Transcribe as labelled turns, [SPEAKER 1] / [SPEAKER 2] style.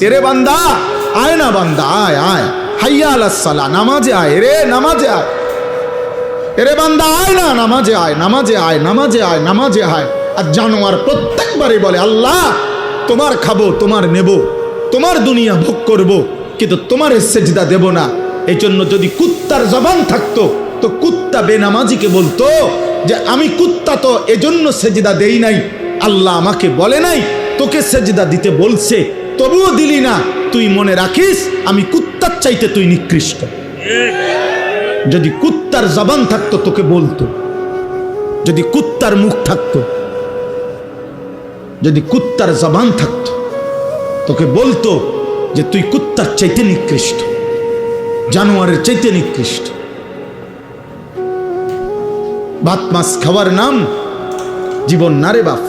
[SPEAKER 1] तेरे बंदा आए ना बंदा आए आए हैया अला सला नामाजे आए रे नामाजे आए तेरे बंदा आए ना नामाजे आए नामाजे आए नामाजे आए नामाजे आए আর জানোয়ার প্রত্যেকবারই বলে আল্লাহ তোমার খাবো তোমার নেব তোমার দুনিয়া ভোগ করব কিন্তু তোমার সেজদা দেব না। এই জন্য যদি কুত্তার জবান থাকতো তো কুত্তা বেনামাজিকে বলতো যে আমি কুত্তা তো এজন্য সেজদা দেই নাই, আল্লাহ আমাকে বলে নাই তোকে সেজদা দিতে বলছে তবুও দিলি না, তুই মনে রাখিস আমি কুত্তার চাইতে তুই নিকৃষ্ট। যদি কুত্তার জবান থাকতো তোকে বলতো, যদি কুত্তার মুখ থাকতো, যদি কুত্তার জবান থাকতো তোকে বলতো যে তুই কুত্তার চাইতে নিকৃষ্ট, জানোয়ারের চাইতে নিকৃষ্ট। ভাত মাছ খাওয়ার নাম জীবন না রে বাপ।